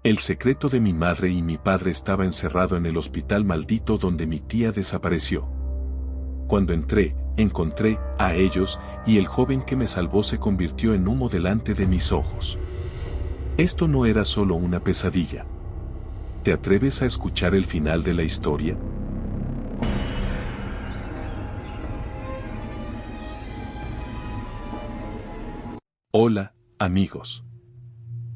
El secreto de mi madre y mi padre estaba encerrado en el hospital maldito donde mi tía desapareció. Cuando encontré a ellos, y el joven que me salvó se convirtió en humo delante de mis ojos. Esto no era solo una pesadilla. ¿Te atreves a escuchar el final de la historia? Hola, amigos.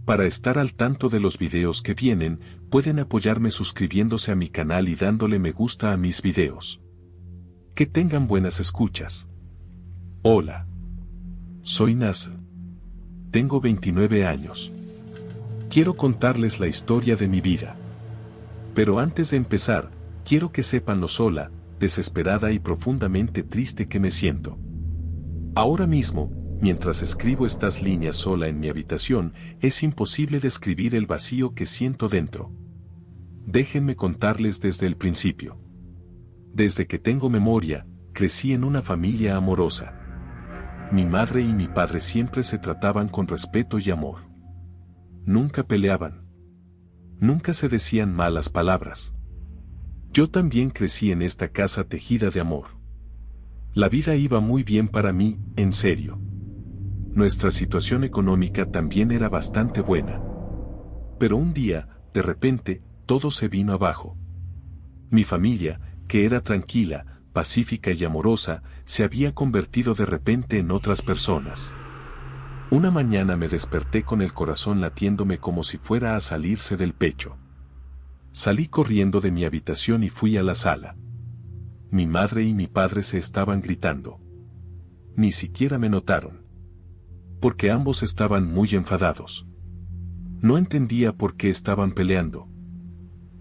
Para estar al tanto de los videos que vienen, pueden apoyarme suscribiéndose a mi canal y dándole me gusta a mis videos. Que tengan buenas escuchas. Hola. Soy Nasser. Tengo 29 años. Quiero contarles la historia de mi vida. Pero antes de empezar, quiero que sepan lo sola, desesperada y profundamente triste que me siento. Ahora mismo, mientras escribo estas líneas sola en mi habitación, es imposible describir el vacío que siento dentro. Déjenme contarles desde el principio. Desde que tengo memoria, crecí en una familia amorosa. Mi madre y mi padre siempre se trataban con respeto y amor. Nunca peleaban. Nunca se decían malas palabras. Yo también crecí en esta casa tejida de amor. La vida iba muy bien para mí, en serio. Nuestra situación económica también era bastante buena. Pero un día, de repente, todo se vino abajo. Mi familia, que era tranquila, pacífica y amorosa, se había convertido de repente en otras personas. Una mañana me desperté con el corazón latiéndome como si fuera a salirse del pecho. Salí corriendo de mi habitación y fui a la sala. Mi madre y mi padre se estaban gritando. Ni siquiera me notaron. Porque ambos estaban muy enfadados. No entendía por qué estaban peleando.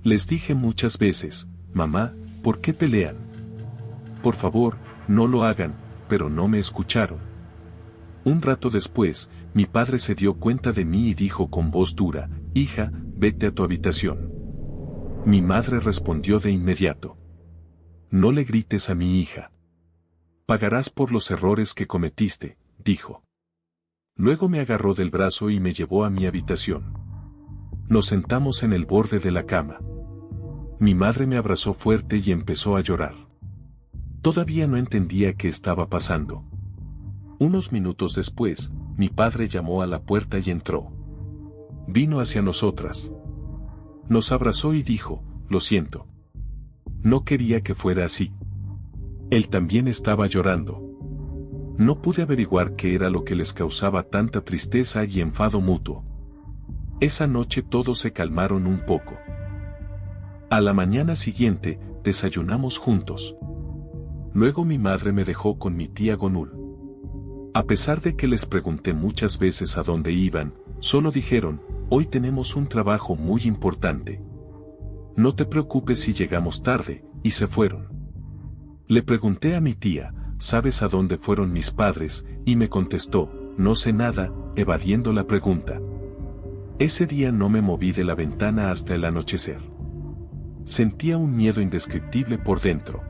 Les dije muchas veces, mamá, ¿por qué pelean? Por favor, no lo hagan, pero no me escucharon. Un rato después, mi padre se dio cuenta de mí y dijo con voz dura, hija, vete a tu habitación. Mi madre respondió de inmediato. No le grites a mi hija. Pagarás por los errores que cometiste, dijo. Luego me agarró del brazo y me llevó a mi habitación. Nos sentamos en el borde de la cama. Mi madre me abrazó fuerte y empezó a llorar. Todavía no entendía qué estaba pasando. Unos minutos después, mi padre llamó a la puerta y entró. Vino hacia nosotras. Nos abrazó y dijo, lo siento. No quería que fuera así. Él también estaba llorando. No pude averiguar qué era lo que les causaba tanta tristeza y enfado mutuo. Esa noche todos se calmaron un poco. A la mañana siguiente, desayunamos juntos. Luego mi madre me dejó con mi tía Gonul. A pesar de que les pregunté muchas veces a dónde iban, solo dijeron, hoy tenemos un trabajo muy importante. No te preocupes si llegamos tarde, y se fueron. Le pregunté a mi tía, ¿sabes a dónde fueron mis padres? Y me contestó, no sé nada, evadiendo la pregunta. Ese día no me moví de la ventana hasta el anochecer. Sentía un miedo indescriptible por dentro.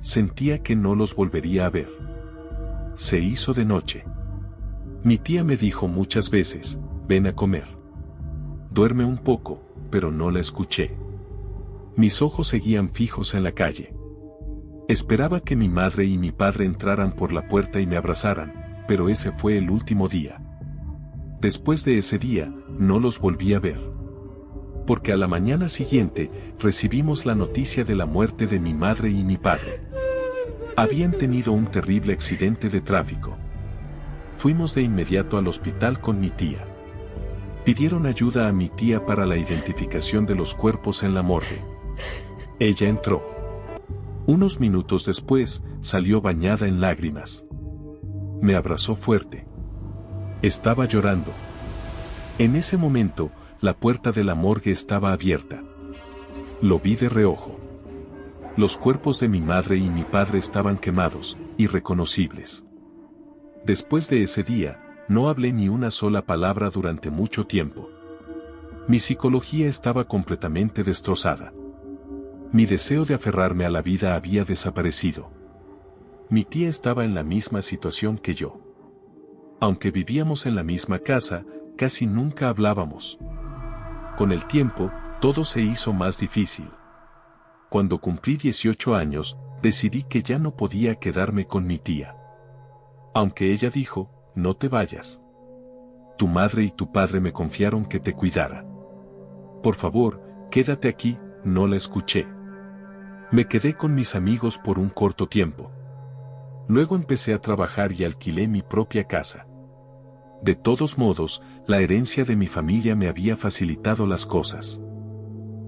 Sentía que no los volvería a ver. Se hizo de noche. Mi tía me dijo muchas veces, ven a comer. Duerme un poco, pero no la escuché. Mis ojos seguían fijos en la calle. Esperaba que mi madre y mi padre entraran por la puerta y me abrazaran, pero ese fue el último día. Después de ese día, no los volví a ver. Porque a la mañana siguiente, recibimos la noticia de la muerte de mi madre y mi padre. Habían tenido un terrible accidente de tráfico. Fuimos de inmediato al hospital con mi tía. Pidieron ayuda a mi tía para la identificación de los cuerpos en la morgue. Ella entró. Unos minutos después, salió bañada en lágrimas. Me abrazó fuerte. Estaba llorando. En ese momento, la puerta de la morgue estaba abierta. Lo vi de reojo. Los cuerpos de mi madre y mi padre estaban quemados, irreconocibles. Después de ese día, no hablé ni una sola palabra durante mucho tiempo. Mi psicología estaba completamente destrozada. Mi deseo de aferrarme a la vida había desaparecido. Mi tía estaba en la misma situación que yo. Aunque vivíamos en la misma casa, casi nunca hablábamos. Con el tiempo, todo se hizo más difícil. Cuando cumplí 18 años, decidí que ya no podía quedarme con mi tía. Aunque ella dijo, no te vayas. Tu madre y tu padre me confiaron que te cuidara. Por favor, quédate aquí, no la escuché. Me quedé con mis amigos por un corto tiempo. Luego empecé a trabajar y alquilé mi propia casa. De todos modos, la herencia de mi familia me había facilitado las cosas.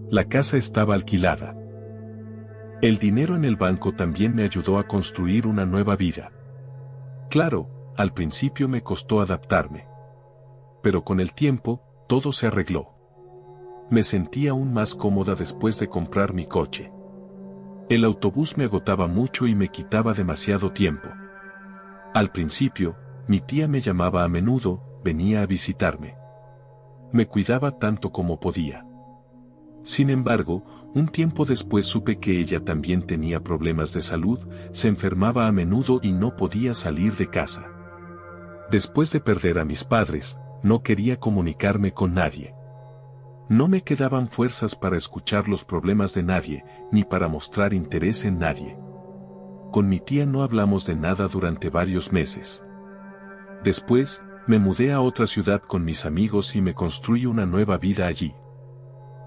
La casa estaba alquilada. El dinero en el banco también me ayudó a construir una nueva vida. Claro, al principio me costó adaptarme. Pero con el tiempo, todo se arregló. Me sentí aún más cómoda después de comprar mi coche. El autobús me agotaba mucho y me quitaba demasiado tiempo. Al principio, mi tía me llamaba a menudo, venía a visitarme. Me cuidaba tanto como podía. Sin embargo, un tiempo después supe que ella también tenía problemas de salud, se enfermaba a menudo y no podía salir de casa. Después de perder a mis padres, no quería comunicarme con nadie. No me quedaban fuerzas para escuchar los problemas de nadie, ni para mostrar interés en nadie. Con mi tía no hablamos de nada durante varios meses. Después, me mudé a otra ciudad con mis amigos y me construí una nueva vida allí.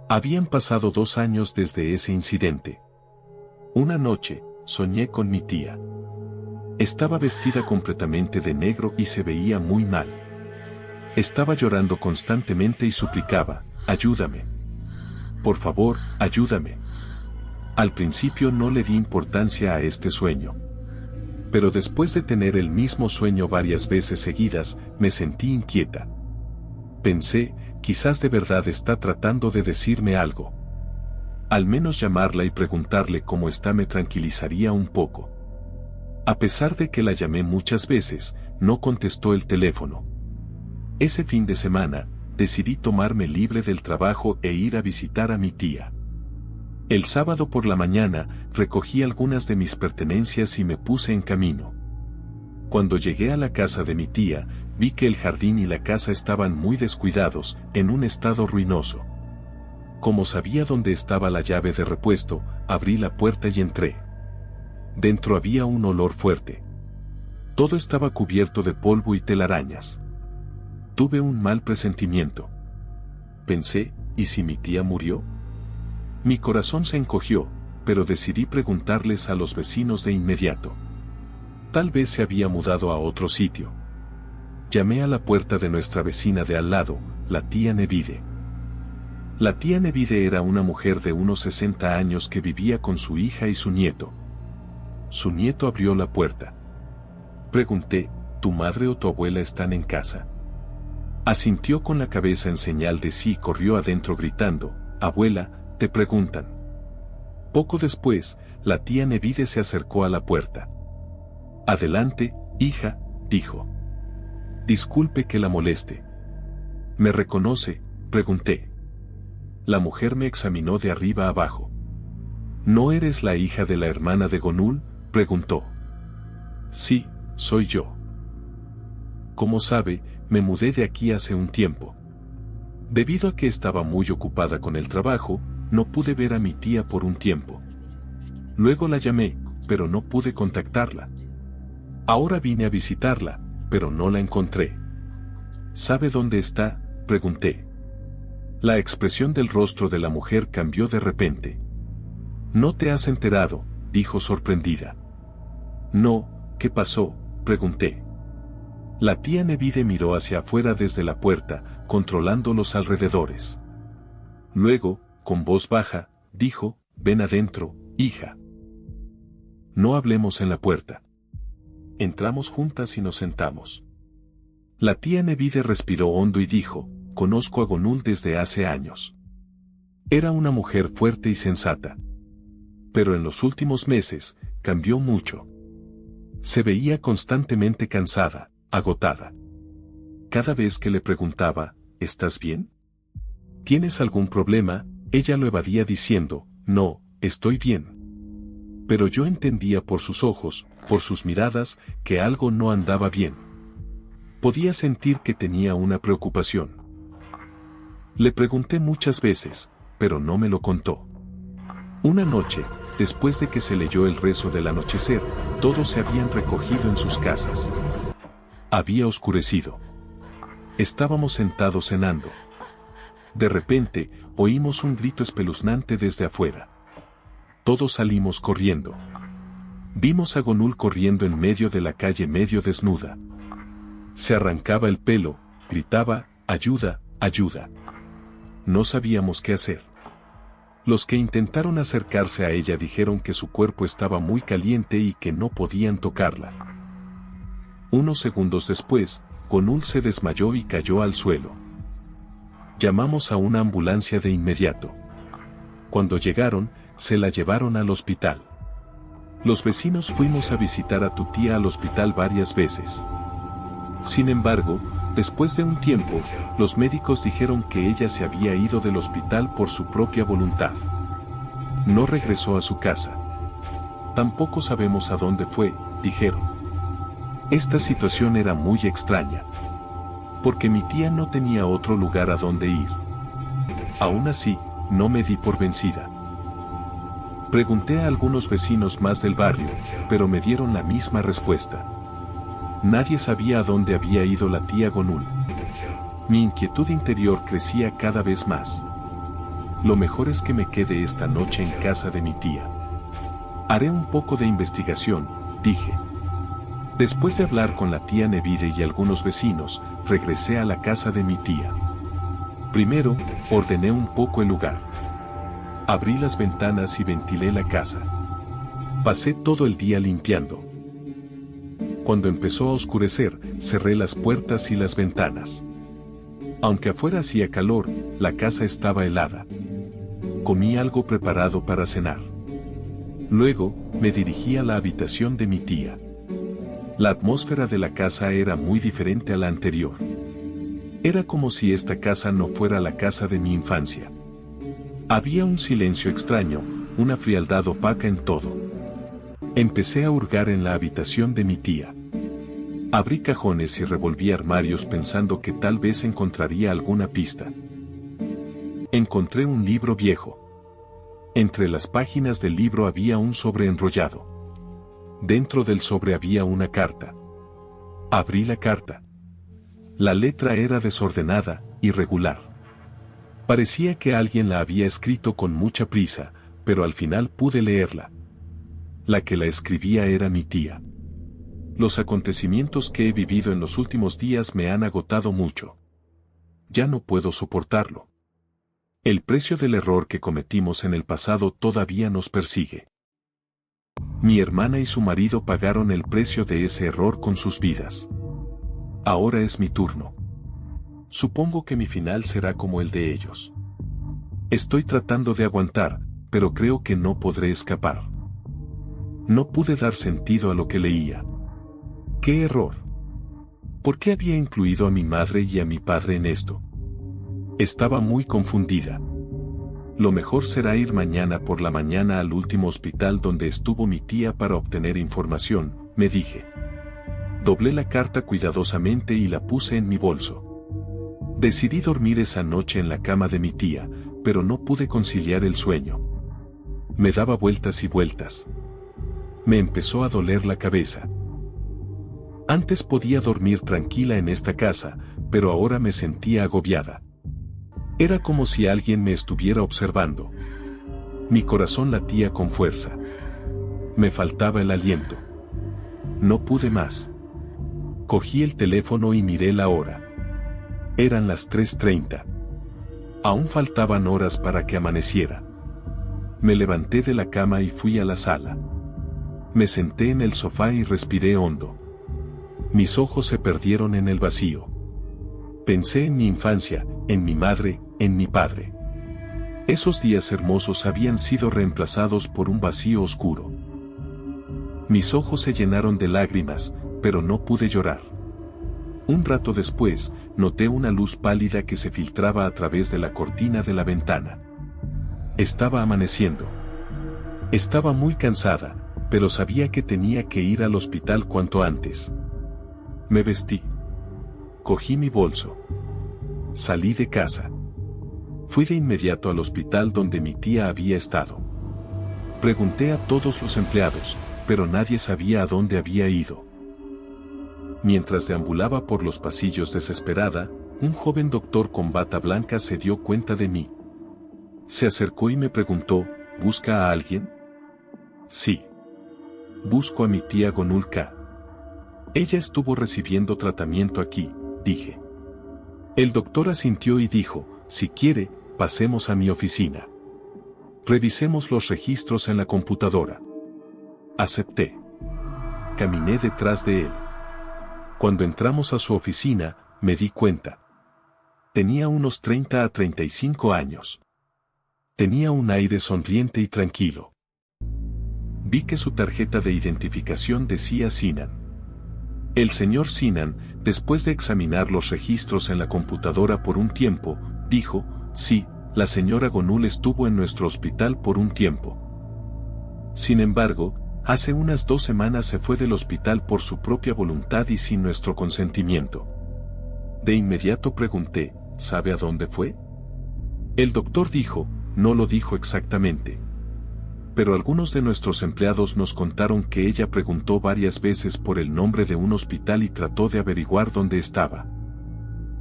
Habían pasado 2 años desde ese incidente. Una noche, soñé con mi tía. Estaba vestida completamente de negro y se veía muy mal. Estaba llorando constantemente y suplicaba, ayúdame. Por favor, ayúdame. Al principio no le di importancia a este sueño. Pero después de tener el mismo sueño varias veces seguidas, me sentí inquieta. Pensé, quizás de verdad está tratando de decirme algo. Al menos llamarla y preguntarle cómo está me tranquilizaría un poco. A pesar de que la llamé muchas veces, no contestó el teléfono. Ese fin de semana, decidí tomarme libre del trabajo e ir a visitar a mi tía. El sábado por la mañana, recogí algunas de mis pertenencias y me puse en camino. Cuando llegué a la casa de mi tía, vi que el jardín y la casa estaban muy descuidados, en un estado ruinoso. Como sabía dónde estaba la llave de repuesto, abrí la puerta y entré. Dentro había un olor fuerte. Todo estaba cubierto de polvo y telarañas. Tuve un mal presentimiento. Pensé, ¿y si mi tía murió? Mi corazón se encogió, pero decidí preguntarles a los vecinos de inmediato. Tal vez se había mudado a otro sitio. Llamé a la puerta de nuestra vecina de al lado, la tía Nevide. La tía Nevide era una mujer de unos 60 años que vivía con su hija y su nieto. Su nieto abrió la puerta. Pregunté, ¿tu madre o tu abuela están en casa? Asintió con la cabeza en señal de sí y corrió adentro gritando, abuela, te preguntan. Poco después, la tía Nevide se acercó a la puerta. Adelante, hija, dijo. Disculpe que la moleste. ¿Me reconoce?, pregunté. La mujer me examinó de arriba a abajo. ¿No eres la hija de la hermana de Gonul?, preguntó. Sí, soy yo. Como sabe, me mudé de aquí hace un tiempo. Debido a que estaba muy ocupada con el trabajo, no pude ver a mi tía por un tiempo. Luego la llamé, pero no pude contactarla. Ahora vine a visitarla, pero no la encontré. ¿Sabe dónde está?, pregunté. La expresión del rostro de la mujer cambió de repente. ¿No te has enterado?, dijo sorprendida. No, ¿qué pasó?, pregunté. La tía Nevide miró hacia afuera desde la puerta, controlando los alrededores. Luego, con voz baja, dijo, ven adentro, hija. No hablemos en la puerta. Entramos juntas y nos sentamos. La tía Nevide respiró hondo y dijo, conozco a Gonul desde hace años. Era una mujer fuerte y sensata. Pero en los últimos meses, cambió mucho. Se veía constantemente cansada, agotada. Cada vez que le preguntaba, ¿estás bien? ¿Tienes algún problema?, ella lo evadía diciendo, no, estoy bien. Pero yo entendía por sus ojos, por sus miradas, que algo no andaba bien. Podía sentir que tenía una preocupación. Le pregunté muchas veces, pero no me lo contó. Una noche, después de que se leyó el rezo del anochecer, todos se habían recogido en sus casas. Había oscurecido. Estábamos sentados cenando. De repente, oímos un grito espeluznante desde afuera. Todos salimos corriendo. Vimos a Gonul corriendo en medio de la calle medio desnuda. Se arrancaba el pelo, gritaba, «¡Ayuda, ayuda!». No sabíamos qué hacer. Los que intentaron acercarse a ella dijeron que su cuerpo estaba muy caliente y que no podían tocarla. Unos segundos después, Gonul se desmayó y cayó al suelo. Llamamos a una ambulancia de inmediato. Cuando llegaron, se la llevaron al hospital. Los vecinos fuimos a visitar a tu tía al hospital varias veces. Sin embargo, después de un tiempo, los médicos dijeron que ella se había ido del hospital por su propia voluntad. No regresó a su casa. Tampoco sabemos a dónde fue, dijeron. Esta situación era muy extraña. Porque mi tía no tenía otro lugar a donde ir. Aún así, no me di por vencida. Pregunté a algunos vecinos más del barrio, pero me dieron la misma respuesta. Nadie sabía a dónde había ido la tía Gonul. Mi inquietud interior crecía cada vez más. Lo mejor es que me quede esta noche en casa de mi tía. Haré un poco de investigación, dije. Después de hablar con la tía Nevide y algunos vecinos, regresé a la casa de mi tía. Primero, ordené un poco el lugar. Abrí las ventanas y ventilé la casa. Pasé todo el día limpiando. Cuando empezó a oscurecer, cerré las puertas y las ventanas. Aunque afuera hacía calor, la casa estaba helada. Comí algo preparado para cenar. Luego, me dirigí a la habitación de mi tía. La atmósfera de la casa era muy diferente a la anterior. Era como si esta casa no fuera la casa de mi infancia. Había un silencio extraño, una frialdad opaca en todo. Empecé a hurgar en la habitación de mi tía. Abrí cajones y revolví armarios pensando que tal vez encontraría alguna pista. Encontré un libro viejo. Entre las páginas del libro había un sobre enrollado. Dentro del sobre había una carta. Abrí la carta. La letra era desordenada, irregular. Parecía que alguien la había escrito con mucha prisa, pero al final pude leerla. La que la escribía era mi tía. Los acontecimientos que he vivido en los últimos días me han agotado mucho. Ya no puedo soportarlo. El precio del error que cometimos en el pasado todavía nos persigue. Mi hermana y su marido pagaron el precio de ese error con sus vidas. Ahora es mi turno. Supongo que mi final será como el de ellos. Estoy tratando de aguantar, pero creo que no podré escapar. No pude dar sentido a lo que leía. ¡Qué error! ¿Por qué había incluido a mi madre y a mi padre en esto? Estaba muy confundida. Lo mejor será ir mañana por la mañana al último hospital donde estuvo mi tía para obtener información, me dije. Doblé la carta cuidadosamente y la puse en mi bolso. Decidí dormir esa noche en la cama de mi tía, pero no pude conciliar el sueño. Me daba vueltas y vueltas. Me empezó a doler la cabeza. Antes podía dormir tranquila en esta casa, pero ahora me sentía agobiada. Era como si alguien me estuviera observando. Mi corazón latía con fuerza. Me faltaba el aliento. No pude más. Cogí el teléfono y miré la hora. Eran las 3:30. Aún faltaban horas para que amaneciera. Me levanté de la cama y fui a la sala. Me senté en el sofá y respiré hondo. Mis ojos se perdieron en el vacío. Pensé en mi infancia, en mi madre, en mi padre. Esos días hermosos habían sido reemplazados por un vacío oscuro. Mis ojos se llenaron de lágrimas, pero no pude llorar. Un rato después, noté una luz pálida que se filtraba a través de la cortina de la ventana. Estaba amaneciendo. Estaba muy cansada, pero sabía que tenía que ir al hospital cuanto antes. Me vestí. Cogí mi bolso. Salí de casa. Fui de inmediato al hospital donde mi tía había estado. Pregunté a todos los empleados, pero nadie sabía a dónde había ido. Mientras deambulaba por los pasillos desesperada, un joven doctor con bata blanca se dio cuenta de mí. Se acercó y me preguntó, ¿busca a alguien? Sí. Busco a mi tía Gonulka. Ella estuvo recibiendo tratamiento aquí, dije. El doctor asintió y dijo, si quiere, pasemos a mi oficina. Revisemos los registros en la computadora. Acepté. Caminé detrás de él. Cuando entramos a su oficina, me di cuenta. Tenía unos 30 a 35 años. Tenía un aire sonriente y tranquilo. Vi que su tarjeta de identificación decía Sinan. El señor Sinan, después de examinar los registros en la computadora por un tiempo, dijo, sí, la señora Gonul estuvo en nuestro hospital por un tiempo. Sin embargo, hace unas 2 semanas se fue del hospital por su propia voluntad y sin nuestro consentimiento. De inmediato pregunté, ¿sabe a dónde fue? El doctor dijo, no lo dijo exactamente. Pero algunos de nuestros empleados nos contaron que ella preguntó varias veces por el nombre de un hospital y trató de averiguar dónde estaba.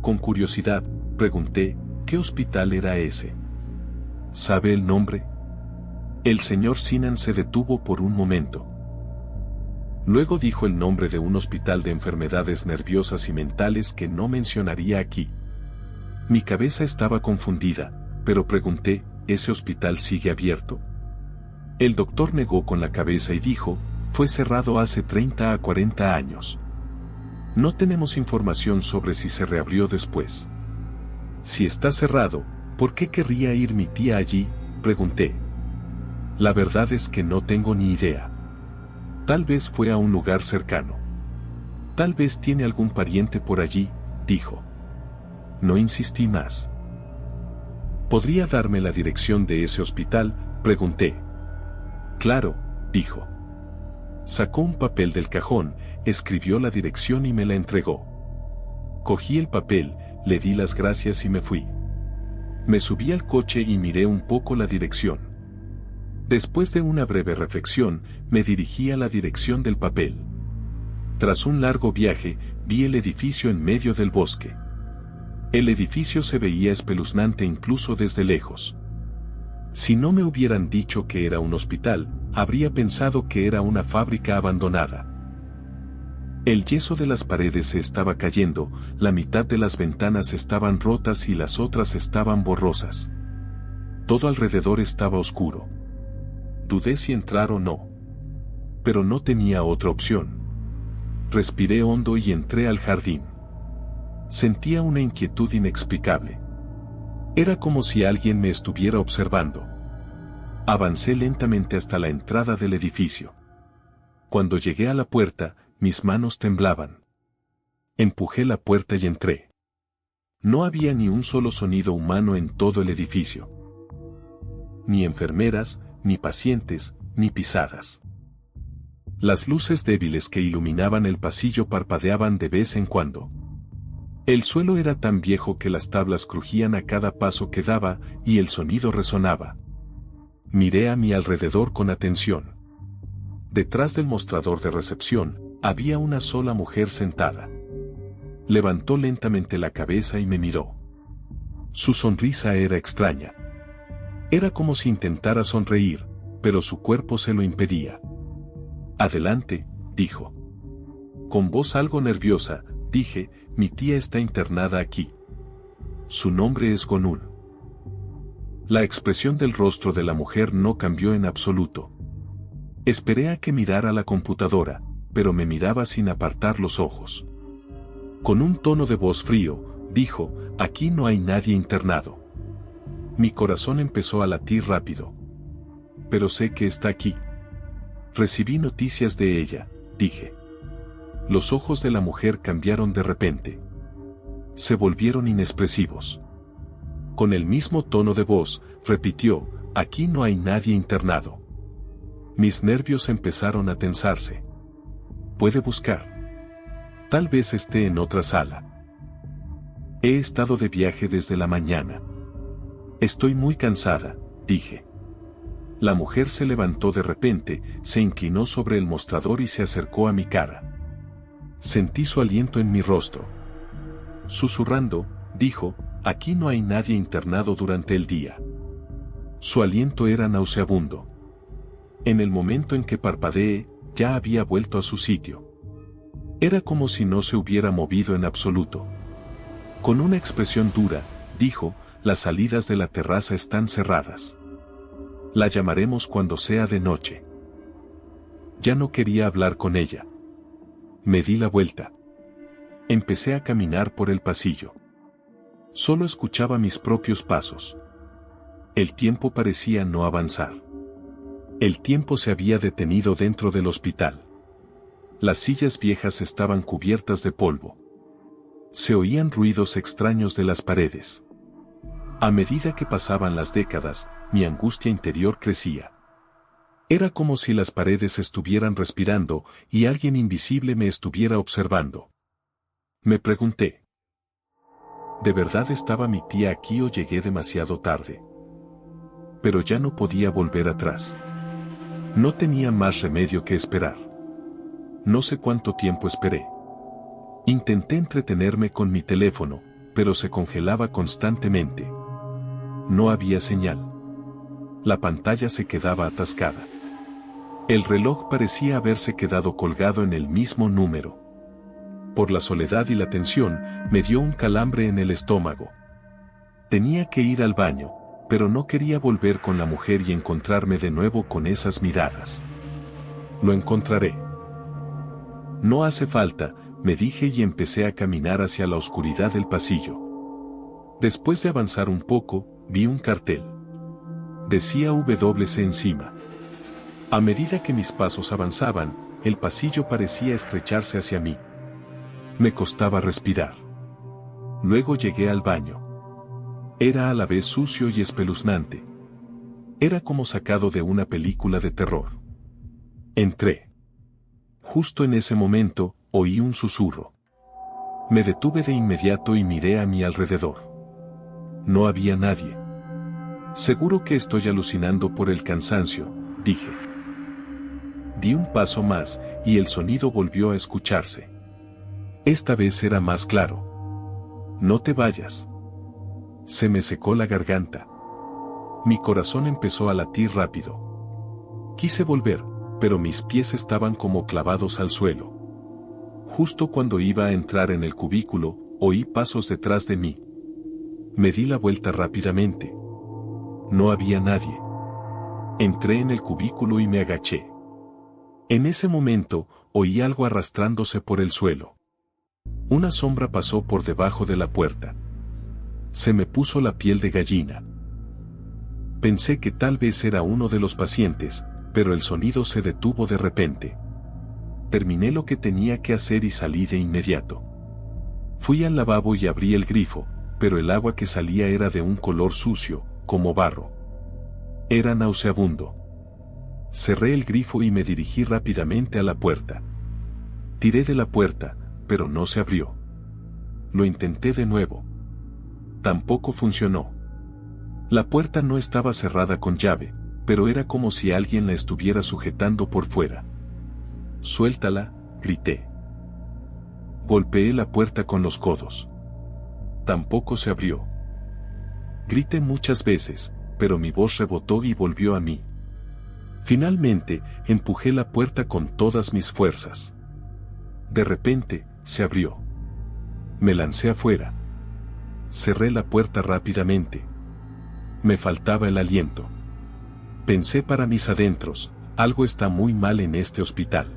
Con curiosidad, pregunté, ¿qué hospital era ese? ¿Sabe el nombre? El señor Sinan se detuvo por un momento. Luego dijo el nombre de un hospital de enfermedades nerviosas y mentales que no mencionaría aquí. Mi cabeza estaba confundida, pero pregunté, ¿ese hospital sigue abierto? El doctor negó con la cabeza y dijo, fue cerrado hace 30 a 40 años. No tenemos información sobre si se reabrió después. Si está cerrado, ¿por qué querría ir mi tía allí? Pregunté. La verdad es que no tengo ni idea. Tal vez fue a un lugar cercano. Tal vez tiene algún pariente por allí, dijo. No insistí más. ¿Podría darme la dirección de ese hospital? Pregunté. Claro, dijo. Sacó un papel del cajón, escribió la dirección y me la entregó. Cogí el papel, le di las gracias y me fui. Me subí al coche y miré un poco la dirección. Después de una breve reflexión, me dirigí a la dirección del papel. Tras un largo viaje, vi el edificio en medio del bosque. El edificio se veía espeluznante incluso desde lejos. Si no me hubieran dicho que era un hospital, habría pensado que era una fábrica abandonada. El yeso de las paredes se estaba cayendo, la mitad de las ventanas estaban rotas y las otras estaban borrosas. Todo alrededor estaba oscuro. Dudé si entrar o no. Pero no tenía otra opción. Respiré hondo y entré al jardín. Sentía una inquietud inexplicable. Era como si alguien me estuviera observando. Avancé lentamente hasta la entrada del edificio. Cuando llegué a la puerta, mis manos temblaban. Empujé la puerta y entré. No había ni un solo sonido humano en todo el edificio. Ni enfermeras, ni pacientes, ni pisadas. Las luces débiles que iluminaban el pasillo parpadeaban de vez en cuando. El suelo era tan viejo que las tablas crujían a cada paso que daba y el sonido resonaba. Miré a mi alrededor con atención. Detrás del mostrador de recepción, había una sola mujer sentada. Levantó lentamente la cabeza y me miró. Su sonrisa era extraña. Era como si intentara sonreír, pero su cuerpo se lo impedía. Adelante, dijo. Con voz algo nerviosa, dije, mi tía está internada aquí. Su nombre es Gonul. La expresión del rostro de la mujer no cambió en absoluto. Esperé a que mirara la computadora, pero me miraba sin apartar los ojos. Con un tono de voz frío, dijo, aquí no hay nadie internado. Mi corazón empezó a latir rápido. Pero sé que está aquí. Recibí noticias de ella, dije. Los ojos de la mujer cambiaron de repente. Se volvieron inexpresivos. Con el mismo tono de voz, repitió, aquí no hay nadie internado. Mis nervios empezaron a tensarse. Puede buscar. Tal vez esté en otra sala. He estado de viaje desde la mañana. Estoy muy cansada, dije. La mujer se levantó de repente, se inclinó sobre el mostrador y se acercó a mi cara. Sentí su aliento en mi rostro. Susurrando, dijo, aquí no hay nadie internado durante el día. Su aliento era nauseabundo. En el momento en que parpadeé, ya había vuelto a su sitio. Era como si no se hubiera movido en absoluto. Con una expresión dura, dijo, las salidas de la terraza están cerradas. La llamaremos cuando sea de noche. Ya no quería hablar con ella. Me di la vuelta. Empecé a caminar por el pasillo. Solo escuchaba mis propios pasos. El tiempo parecía no avanzar. El tiempo se había detenido dentro del hospital. Las sillas viejas estaban cubiertas de polvo. Se oían ruidos extraños de las paredes. A medida que pasaban las décadas, mi angustia interior crecía. Era como si las paredes estuvieran respirando y alguien invisible me estuviera observando. Me pregunté, ¿de verdad estaba mi tía aquí o llegué demasiado tarde? Pero ya no podía volver atrás. No tenía más remedio que esperar. No sé cuánto tiempo esperé. Intenté entretenerme con mi teléfono, pero se congelaba constantemente. No había señal. La pantalla se quedaba atascada. El reloj parecía haberse quedado colgado en el mismo número. Por la soledad y la tensión, me dio un calambre en el estómago. Tenía que ir al baño, pero no quería volver con la mujer y encontrarme de nuevo con esas miradas. Lo encontraré. No hace falta, me dije y empecé a caminar hacia la oscuridad del pasillo. Después de avanzar un poco, vi un cartel. Decía WC encima. A medida que mis pasos avanzaban, el pasillo parecía estrecharse hacia mí. Me costaba respirar. Luego llegué al baño. Era a la vez sucio y espeluznante. Era como sacado de una película de terror. Entré. Justo en ese momento, oí un susurro. Me detuve de inmediato y miré a mi alrededor. No había nadie. Seguro que estoy alucinando por el cansancio, dije. Di un paso más, y el sonido volvió a escucharse. Esta vez era más claro. No te vayas. Se me secó la garganta. Mi corazón empezó a latir rápido. Quise volver, pero mis pies estaban como clavados al suelo. Justo cuando iba a entrar en el cubículo, oí pasos detrás de mí. Me di la vuelta rápidamente. No había nadie. Entré en el cubículo y me agaché. En ese momento, oí algo arrastrándose por el suelo. Una sombra pasó por debajo de la puerta. Se me puso la piel de gallina. Pensé que tal vez era uno de los pacientes, pero el sonido se detuvo de repente. Terminé lo que tenía que hacer y salí de inmediato. Fui al lavabo y abrí el grifo, pero el agua que salía era de un color sucio, como barro. Era nauseabundo. Cerré el grifo y me dirigí rápidamente a la puerta. Tiré de la puerta, pero no se abrió. Lo intenté de nuevo. Tampoco funcionó. La puerta no estaba cerrada con llave, pero era como si alguien la estuviera sujetando por fuera. «Suéltala», grité. Golpeé la puerta con los codos. Tampoco se abrió. Grité muchas veces, pero mi voz rebotó y volvió a mí. Finalmente, empujé la puerta con todas mis fuerzas. De repente, se abrió. Me lancé afuera. Cerré la puerta rápidamente. Me faltaba el aliento. Pensé para mis adentros, algo está muy mal en este hospital.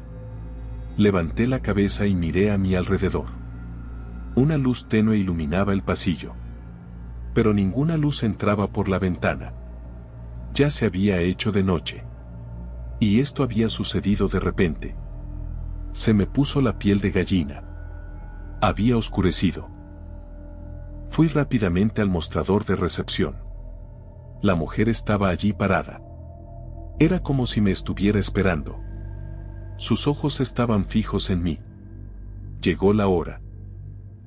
Levanté la cabeza y miré a mi alrededor. Una luz tenue iluminaba el pasillo. Pero ninguna luz entraba por la ventana. Ya se había hecho de noche. Y esto había sucedido de repente. Se me puso la piel de gallina. Había oscurecido. Fui rápidamente al mostrador de recepción. La mujer estaba allí parada. Era como si me estuviera esperando. Sus ojos estaban fijos en mí. Llegó la hora.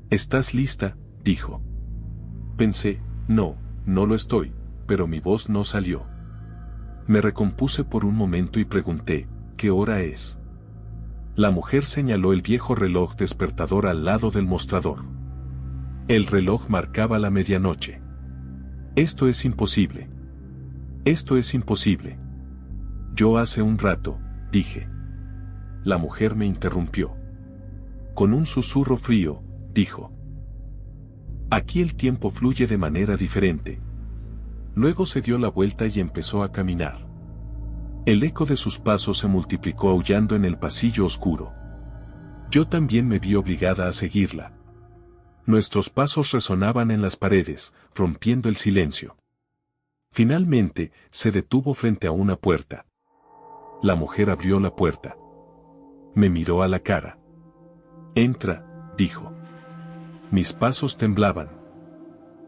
«¿Estás lista?», dijo. Pensé, no lo estoy, pero mi voz no salió. Me recompuse por un momento y pregunté, ¿qué hora es? La mujer señaló el viejo reloj despertador al lado del mostrador. El reloj marcaba la medianoche. Esto es imposible. Esto es imposible. Yo hace un rato, dije. La mujer me interrumpió. Con un susurro frío, dijo. Aquí el tiempo fluye de manera diferente. Luego se dio la vuelta y empezó a caminar. El eco de sus pasos se multiplicó aullando en el pasillo oscuro. Yo también me vi obligada a seguirla. Nuestros pasos resonaban en las paredes, rompiendo el silencio. Finalmente, se detuvo frente a una puerta. La mujer abrió la puerta. Me miró a la cara. Entra, dijo. Mis pasos temblaban.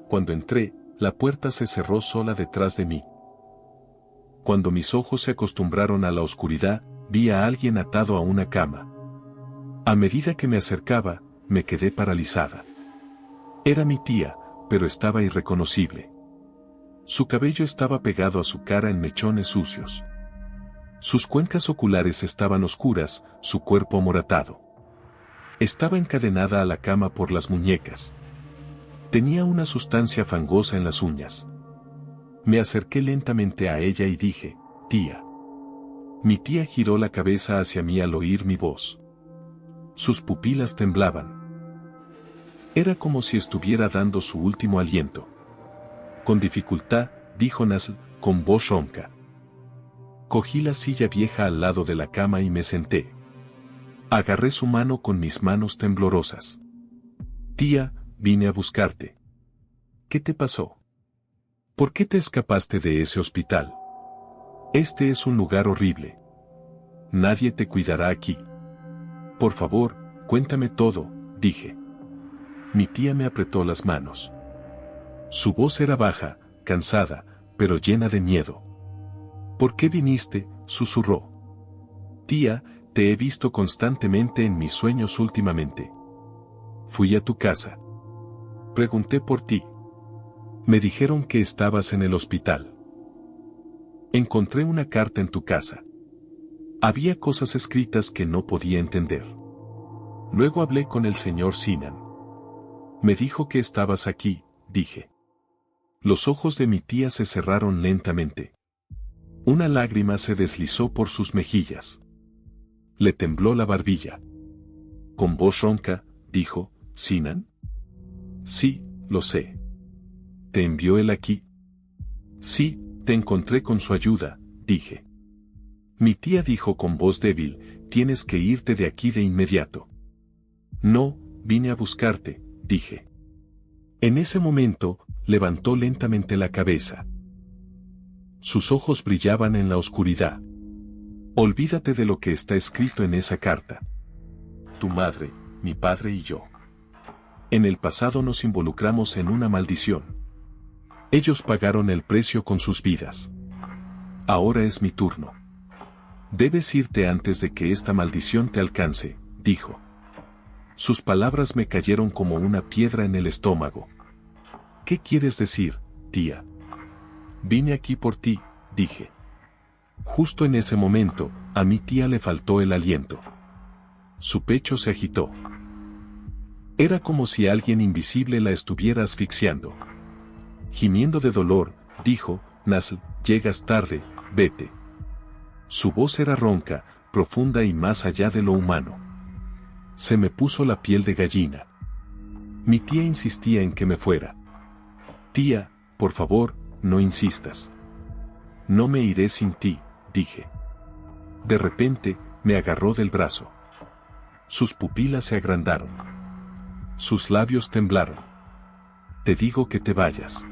Cuando entré, la puerta se cerró sola detrás de mí. Cuando mis ojos se acostumbraron a la oscuridad, vi a alguien atado a una cama. A medida que me acercaba, me quedé paralizada. Era mi tía, pero estaba irreconocible. Su cabello estaba pegado a su cara en mechones sucios. Sus cuencas oculares estaban oscuras, su cuerpo amoratado. Estaba encadenada a la cama por las muñecas. Tenía una sustancia fangosa en las uñas. Me acerqué lentamente a ella y dije, tía. Mi tía giró la cabeza hacia mí al oír mi voz. Sus pupilas temblaban. Era como si estuviera dando su último aliento. Con dificultad, dijo Nasl, con voz ronca. Cogí la silla vieja al lado de la cama y me senté. Agarré su mano con mis manos temblorosas. Tía, vine a buscarte. ¿Qué te pasó? ¿Por qué te escapaste de ese hospital? Este es un lugar horrible. Nadie te cuidará aquí. Por favor, cuéntame todo, dije. Mi tía me apretó las manos. Su voz era baja, cansada, pero llena de miedo. ¿Por qué viniste?, susurró. Tía, te he visto constantemente en mis sueños últimamente. Fui a tu casa. Pregunté por ti. Me dijeron que estabas en el hospital. Encontré una carta en tu casa. Había cosas escritas que no podía entender. Luego hablé con el señor Sinan. Me dijo que estabas aquí, dije. Los ojos de mi tía se cerraron lentamente. Una lágrima se deslizó por sus mejillas. Le tembló la barbilla. Con voz ronca, dijo, ¿Sinan? Sí, lo sé. ¿Te envió él aquí? Sí, te encontré con su ayuda, dije. Mi tía dijo con voz débil, tienes que irte de aquí de inmediato. No, vine a buscarte, dije. En ese momento, levantó lentamente la cabeza. Sus ojos brillaban en la oscuridad. Olvídate de lo que está escrito en esa carta. Tu madre, mi padre y yo. En el pasado nos involucramos en una maldición. Ellos pagaron el precio con sus vidas. Ahora es mi turno. Debes irte antes de que esta maldición te alcance, dijo. Sus palabras me cayeron como una piedra en el estómago. ¿Qué quieres decir, tía? Vine aquí por ti, dije. Justo en ese momento, a mi tía le faltó el aliento. Su pecho se agitó. Era como si alguien invisible la estuviera asfixiando. Gimiendo de dolor, dijo, Nasl, llegas tarde, vete. Su voz era ronca, profunda y más allá de lo humano. Se me puso la piel de gallina. Mi tía insistía en que me fuera. Tía, por favor, no insistas. No me iré sin ti, dije. De repente, me agarró del brazo. Sus pupilas se agrandaron. Sus labios temblaron. Te digo que te vayas.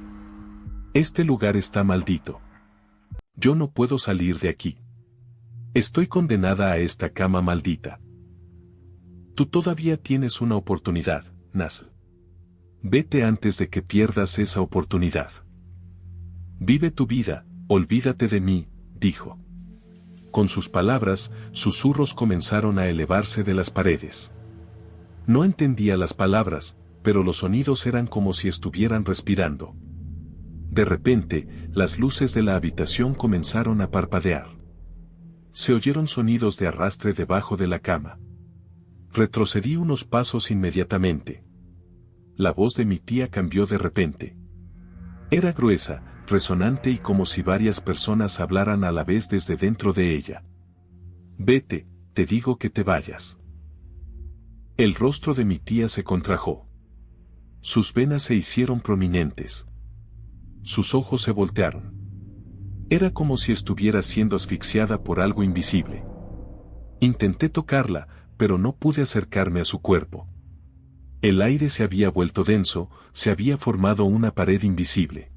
Este lugar está maldito. Yo no puedo salir de aquí. Estoy condenada a esta cama maldita. Tú todavía tienes una oportunidad, Nasl. Vete antes de que pierdas esa oportunidad. Vive tu vida, olvídate de mí, dijo. Con sus palabras, susurros comenzaron a elevarse de las paredes. No entendía las palabras, pero los sonidos eran como si estuvieran respirando. De repente, las luces de la habitación comenzaron a parpadear. Se oyeron sonidos de arrastre debajo de la cama. Retrocedí unos pasos inmediatamente. La voz de mi tía cambió de repente. Era gruesa, resonante y como si varias personas hablaran a la vez desde dentro de ella. Vete, te digo que te vayas. El rostro de mi tía se contrajo. Sus venas se hicieron prominentes. Sus ojos se voltearon. Era como si estuviera siendo asfixiada por algo invisible. Intenté tocarla, pero no pude acercarme a su cuerpo. El aire se había vuelto denso, se había formado una pared invisible.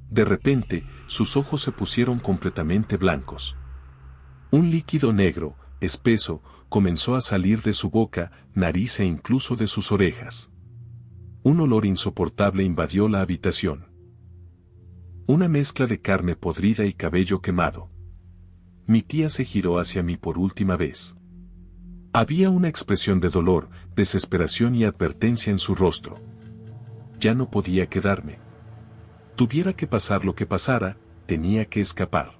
De repente, sus ojos se pusieron completamente blancos. Un líquido negro, espeso, comenzó a salir de su boca, nariz e incluso de sus orejas. Un olor insoportable invadió la habitación. Una mezcla de carne podrida y cabello quemado. Mi tía se giró hacia mí por última vez. Había una expresión de dolor, desesperación y advertencia en su rostro. Ya no podía quedarme. Tuviera que pasar lo que pasara, tenía que escapar.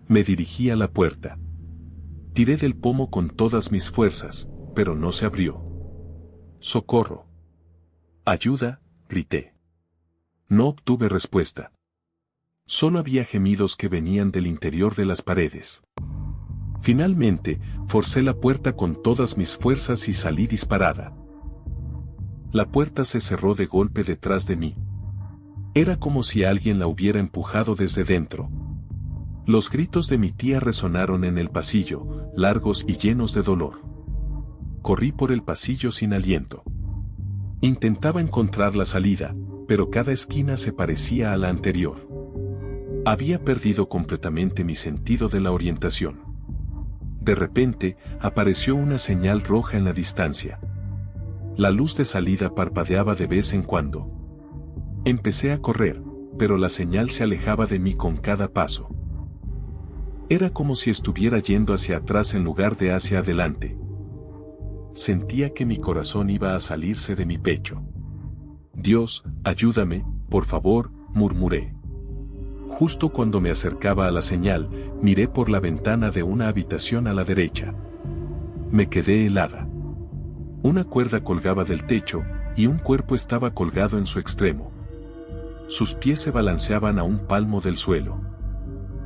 Me dirigí a la puerta. Tiré del pomo con todas mis fuerzas, pero no se abrió. ¡Socorro! ¡Ayuda!, grité. No obtuve respuesta. Solo había gemidos que venían del interior de las paredes. Finalmente, forcé la puerta con todas mis fuerzas y salí disparada. La puerta se cerró de golpe detrás de mí. Era como si alguien la hubiera empujado desde dentro. Los gritos de mi tía resonaron en el pasillo, largos y llenos de dolor. Corrí por el pasillo sin aliento. Intentaba encontrar la salida, pero cada esquina se parecía a la anterior. Había perdido completamente mi sentido de la orientación. De repente, apareció una señal roja en la distancia. La luz de salida parpadeaba de vez en cuando. Empecé a correr, pero la señal se alejaba de mí con cada paso. Era como si estuviera yendo hacia atrás en lugar de hacia adelante. Sentía que mi corazón iba a salirse de mi pecho. Dios, ayúdame, por favor, murmuré. Justo cuando me acercaba a la señal, miré por la ventana de una habitación a la derecha. Me quedé helada. Una cuerda colgaba del techo, y un cuerpo estaba colgado en su extremo. Sus pies se balanceaban a un palmo del suelo.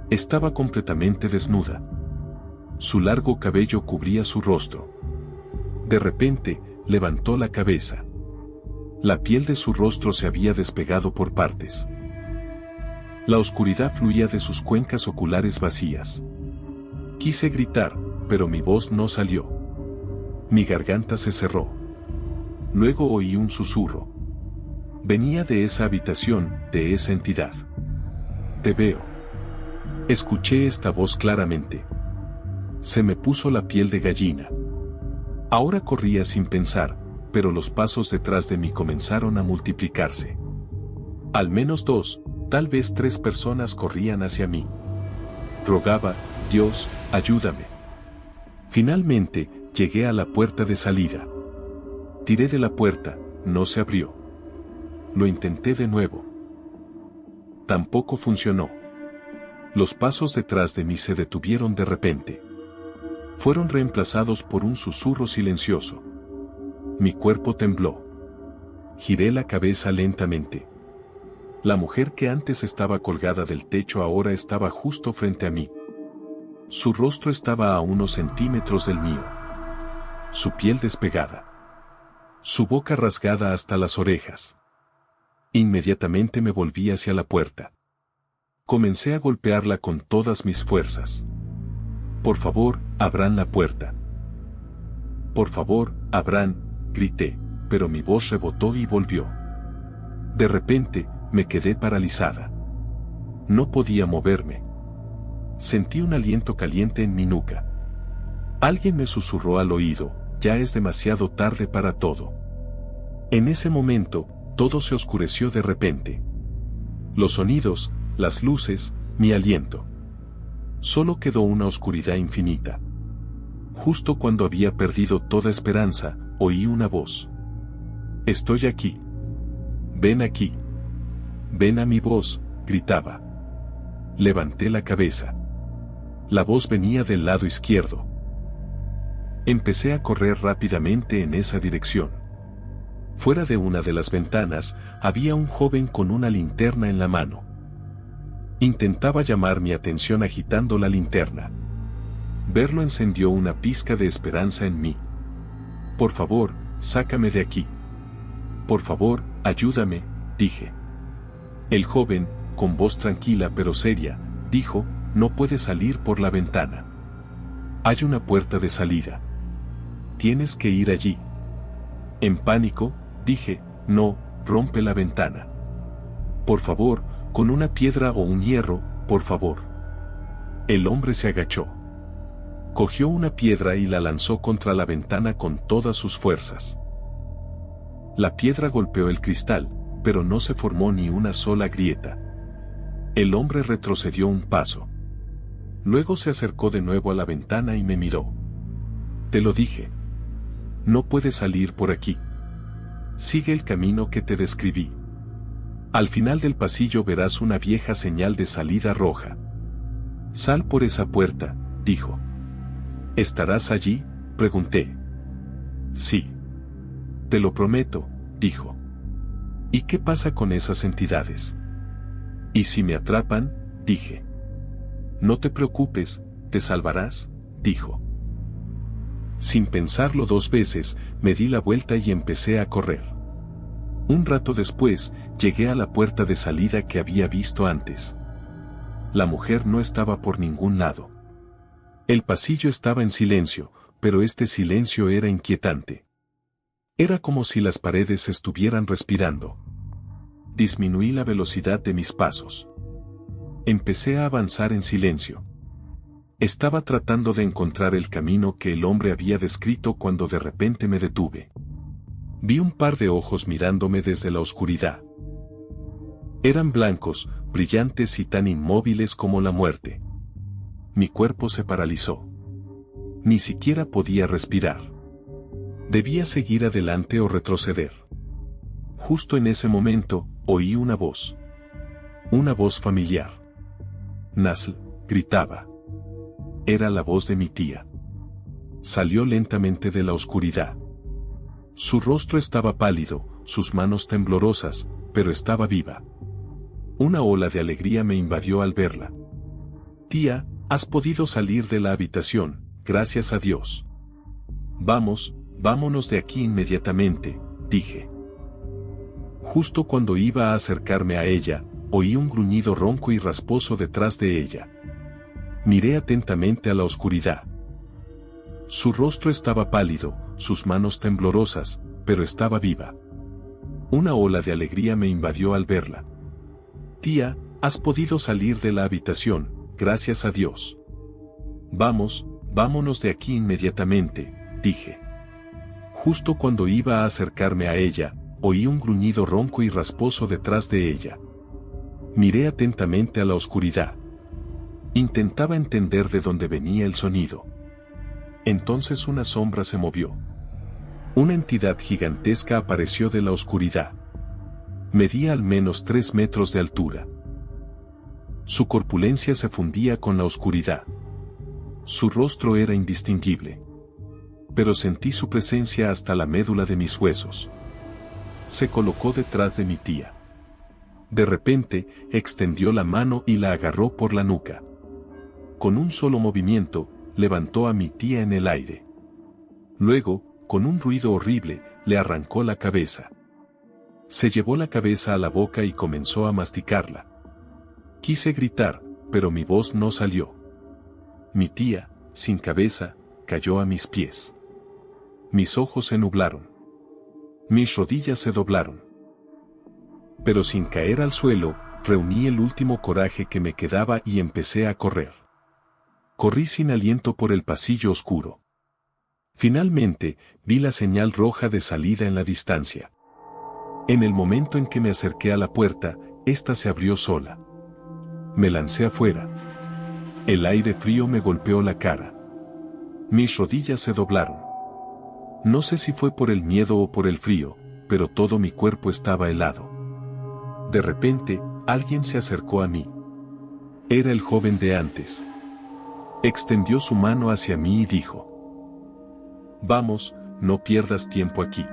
Estaba completamente desnuda. Su largo cabello cubría su rostro. De repente, levantó la cabeza. La piel de su rostro se había despegado por partes. La oscuridad fluía de sus cuencas oculares vacías. Quise gritar, pero mi voz no salió. Mi garganta se cerró. Luego oí un susurro. Venía de esa habitación, de esa entidad. Te veo. Escuché esta voz claramente. Se me puso la piel de gallina. Ahora corría sin pensar, pero los pasos detrás de mí comenzaron a multiplicarse. Al menos 2, tal vez 3 personas corrían hacia mí. Rogaba, Dios, ayúdame. Finalmente, llegué a la puerta de salida. Tiré de la puerta, no se abrió. Lo intenté de nuevo. Tampoco funcionó. Los pasos detrás de mí se detuvieron de repente. Fueron reemplazados por un susurro silencioso. Mi cuerpo tembló. Giré la cabeza lentamente. La mujer que antes estaba colgada del techo ahora estaba justo frente a mí. Su rostro estaba a unos centímetros del mío. Su piel despegada. Su boca rasgada hasta las orejas. Inmediatamente me volví hacia la puerta. Comencé a golpearla con todas mis fuerzas. Por favor, abran la puerta. Por favor, abran, grité, pero mi voz rebotó y volvió. De repente, me quedé paralizada. No podía moverme. Sentí un aliento caliente en mi nuca. Alguien me susurró al oído, ya es demasiado tarde para todo. En ese momento, todo se oscureció de repente. Los sonidos, las luces, mi aliento. Solo quedó una oscuridad infinita. Justo cuando había perdido toda esperanza, oí una voz. Estoy aquí. Ven aquí. Ven a mi voz, gritaba. Levanté la cabeza. La voz venía del lado izquierdo. Empecé a correr rápidamente en esa dirección. Fuera de una de las ventanas, había un joven con una linterna en la mano. Intentaba llamar mi atención agitando la linterna. Verlo encendió una pizca de esperanza en mí. Por favor, sácame de aquí. Por favor, ayúdame, dije. El joven, con voz tranquila pero seria, dijo, no puedes salir por la ventana. Hay una puerta de salida. Tienes que ir allí. En pánico, dije, no, rompe la ventana. Por favor, con una piedra o un hierro, por favor. El hombre se agachó. Cogió una piedra y la lanzó contra la ventana con todas sus fuerzas. La piedra golpeó el cristal, pero no se formó ni una sola grieta. El hombre retrocedió un paso. Luego se acercó de nuevo a la ventana y me miró. Te lo dije. No puedes salir por aquí. Sigue el camino que te describí. Al final del pasillo verás una vieja señal de salida roja. Sal por esa puerta, dijo. ¿Estarás allí?, pregunté. Sí. Te lo prometo, dijo. ¿Y qué pasa con esas entidades? ¿Y si me atrapan?, dije. No te preocupes, te salvarás, dijo. Sin pensarlo 2 veces, me di la vuelta y empecé a correr. Un rato después, llegué a la puerta de salida que había visto antes. La mujer no estaba por ningún lado. El pasillo estaba en silencio, pero este silencio era inquietante. Era como si las paredes estuvieran respirando. Disminuí la velocidad de mis pasos. Empecé a avanzar en silencio. Estaba tratando de encontrar el camino que el hombre había descrito cuando de repente me detuve. Vi un par de ojos mirándome desde la oscuridad. Eran blancos, brillantes y tan inmóviles como la muerte. Mi cuerpo se paralizó. Ni siquiera podía respirar. Debía seguir adelante o retroceder. Justo en ese momento, oí una voz. Una voz familiar. Nasl, gritaba. Era la voz de mi tía. Salió lentamente de la oscuridad. Su rostro estaba pálido, sus manos temblorosas, pero estaba viva. Una ola de alegría me invadió al verla. Tía, has podido salir de la habitación, gracias a Dios. Vamos, vámonos de aquí inmediatamente, dije. Justo cuando iba a acercarme a ella, oí un gruñido ronco y rasposo detrás de ella. Miré atentamente a la oscuridad. Su rostro estaba pálido, sus manos temblorosas, pero estaba viva. Una ola de alegría me invadió al verla. Tía, has podido salir de la habitación, gracias a Dios. Vamos, vámonos de aquí inmediatamente, dije. Justo cuando iba a acercarme a ella, oí un gruñido ronco y rasposo detrás de ella. Miré atentamente a la oscuridad. Intentaba entender de dónde venía el sonido. Entonces una sombra se movió. Una entidad gigantesca apareció de la oscuridad. Medía al menos 3 metros de altura. Su corpulencia se fundía con la oscuridad. Su rostro era indistinguible. Pero sentí su presencia hasta la médula de mis huesos. Se colocó detrás de mi tía. De repente, extendió la mano y la agarró por la nuca. Con un solo movimiento, levantó a mi tía en el aire. Luego, con un ruido horrible, le arrancó la cabeza. Se llevó la cabeza a la boca y comenzó a masticarla. Quise gritar, pero mi voz no salió. Mi tía, sin cabeza, cayó a mis pies. Mis ojos se nublaron. Mis rodillas se doblaron. Pero sin caer al suelo, reuní el último coraje que me quedaba y empecé a correr. Corrí sin aliento por el pasillo oscuro. Finalmente, vi la señal roja de salida en la distancia. En el momento en que me acerqué a la puerta, ésta se abrió sola. Me lancé afuera. El aire frío me golpeó la cara. Mis rodillas se doblaron. No sé si fue por el miedo o por el frío, pero todo mi cuerpo estaba helado. De repente, alguien se acercó a mí. Era el joven de antes. Extendió su mano hacia mí y dijo: «Vamos, no pierdas tiempo aquí».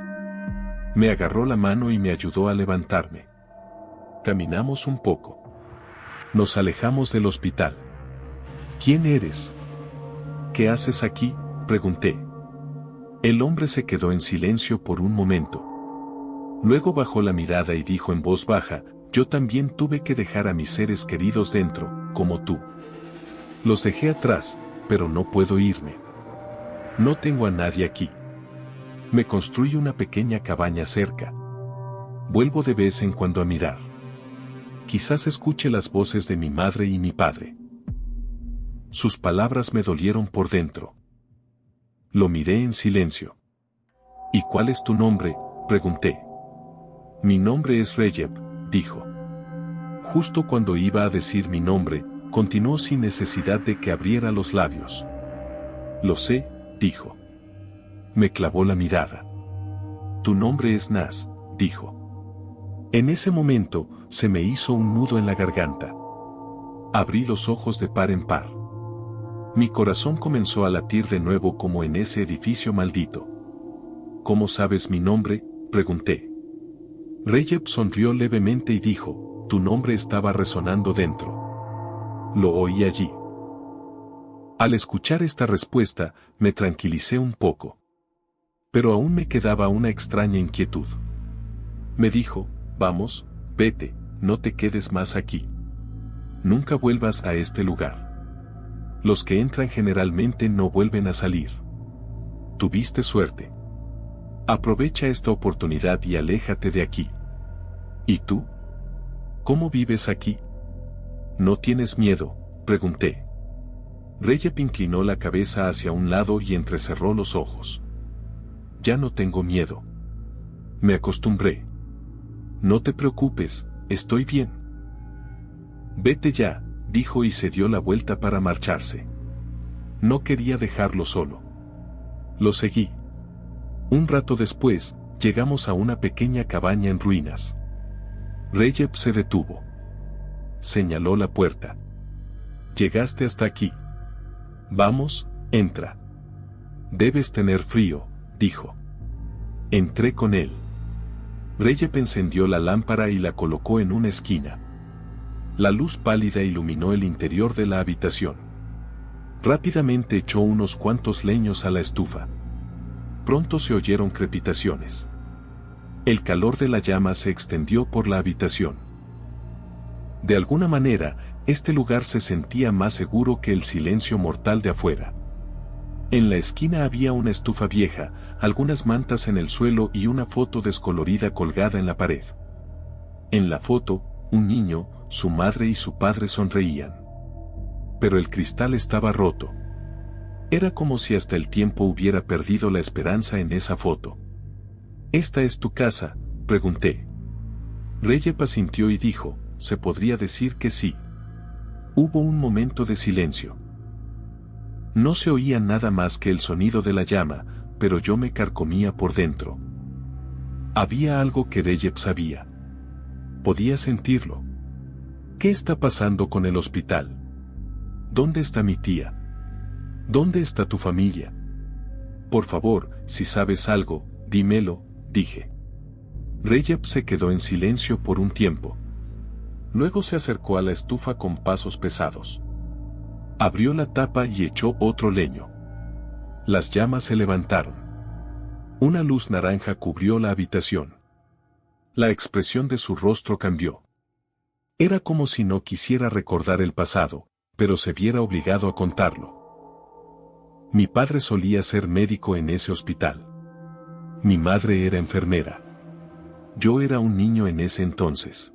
Me agarró la mano y me ayudó a levantarme. Caminamos un poco. Nos alejamos del hospital. «¿Quién eres? ¿Qué haces aquí?», pregunté. El hombre se quedó en silencio por un momento. Luego bajó la mirada y dijo en voz baja: «Yo también tuve que dejar a mis seres queridos dentro, como tú. Los dejé atrás, pero no puedo irme. No tengo a nadie aquí. Me construí una pequeña cabaña cerca. Vuelvo de vez en cuando a mirar. Quizás escuche las voces de mi madre y mi padre». Sus palabras me dolieron por dentro. Lo miré en silencio. «¿Y cuál es tu nombre?», pregunté. «Mi nombre es Recep», dijo. Justo cuando iba a decir mi nombre, continuó sin necesidad de que abriera los labios. «Lo sé», dijo. Me clavó la mirada. «Tu nombre es Naz», dijo. En ese momento, se me hizo un nudo en la garganta. Abrí los ojos de par en par. Mi corazón comenzó a latir de nuevo como en ese edificio maldito. «¿Cómo sabes mi nombre?», pregunté. Recep sonrió levemente y dijo: «Tu nombre estaba resonando dentro. Lo oí allí». Al escuchar esta respuesta, me tranquilicé un poco. Pero aún me quedaba una extraña inquietud. Me dijo: «Vamos, vete, no te quedes más aquí. Nunca vuelvas a este lugar. Los que entran generalmente no vuelven a salir. Tuviste suerte. Aprovecha esta oportunidad y aléjate de aquí». «¿Y tú? ¿Cómo vives aquí? ¿No tienes miedo?», pregunté. Recep inclinó la cabeza hacia un lado y entrecerró los ojos. «Ya no tengo miedo. Me acostumbré. No te preocupes, estoy bien». «Vete ya», dijo y se dio la vuelta para marcharse. No quería dejarlo solo. Lo seguí. Un rato después, llegamos a una pequeña cabaña en ruinas. Recep se detuvo. Señaló la puerta. «Llegaste hasta aquí. Vamos, entra. Debes tener frío», dijo. Entré con él. Recep encendió la lámpara y la colocó en una esquina. La luz pálida iluminó el interior de la habitación. Rápidamente echó unos cuantos leños a la estufa. Pronto se oyeron crepitaciones. El calor de la llama se extendió por la habitación. De alguna manera, este lugar se sentía más seguro que el silencio mortal de afuera. En la esquina había una estufa vieja, algunas mantas en el suelo y una foto descolorida colgada en la pared. En la foto, un niño, su madre y su padre sonreían. Pero el cristal estaba roto. Era como si hasta el tiempo hubiera perdido la esperanza en esa foto. «¿Esta es tu casa?», pregunté. Recep asintió y dijo: «Se podría decir que sí». Hubo un momento de silencio. No se oía nada más que el sonido de la llama, pero yo me carcomía por dentro. Había algo que Recep sabía. Podía sentirlo. «¿Qué está pasando con el hospital? ¿Dónde está mi tía? ¿Dónde está tu familia? Por favor, si sabes algo, dímelo», dije. Recep se quedó en silencio por un tiempo. Luego se acercó a la estufa con pasos pesados. Abrió la tapa y echó otro leño. Las llamas se levantaron. Una luz naranja cubrió la habitación. La expresión de su rostro cambió. Era como si no quisiera recordar el pasado, pero se viera obligado a contarlo. Mi padre solía ser médico en ese hospital. Mi madre era enfermera. Yo era un niño en ese entonces.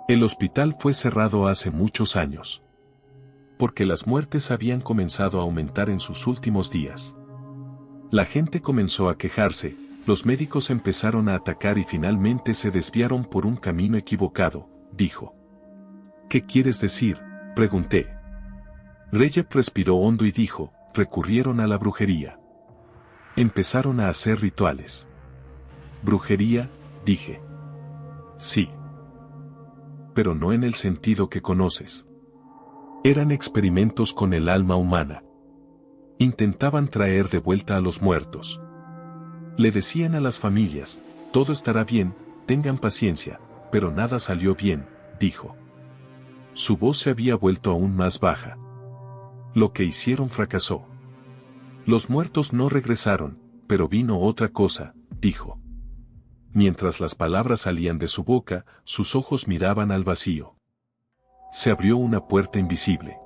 El hospital fue cerrado hace muchos años. Porque las muertes habían comenzado a aumentar en sus últimos días. La gente comenzó a quejarse, los médicos empezaron a atacar y finalmente se desviaron por un camino equivocado, dijo. «¿Qué quieres decir?», pregunté. Recep respiró hondo y dijo: «Recurrieron a la brujería. Empezaron a hacer rituales». «¿Brujería?», dije. «Sí. pero no en el sentido que conoces. Eran experimentos con el alma humana. Intentaban traer de vuelta a los muertos. Le decían a las familias, todo estará bien, tengan paciencia, pero nada salió bien, dijo. Su voz se había vuelto aún más baja. Lo que hicieron fracasó. Los muertos no regresaron, pero vino otra cosa, dijo. Mientras las palabras salían de su boca, sus ojos miraban al vacío. Se abrió una puerta invisible.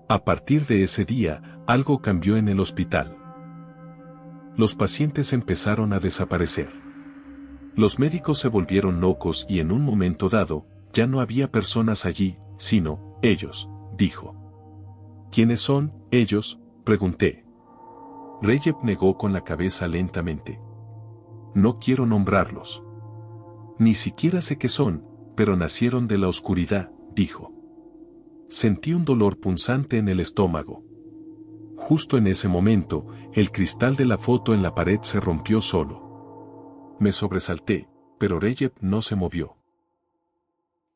A partir de ese día, algo cambió en el hospital. Los pacientes empezaron a desaparecer. Los médicos se volvieron locos y en un momento dado, ya no había personas allí, sino ellos, dijo. ¿Quiénes son ellos?, pregunté. Recep negó con la cabeza lentamente. No quiero nombrarlos. Ni siquiera sé qué son, pero nacieron de la oscuridad, dijo. Sentí un dolor punzante en el estómago. Justo en ese momento, el cristal de la foto en la pared se rompió solo. Me sobresalté, pero Recep no se movió.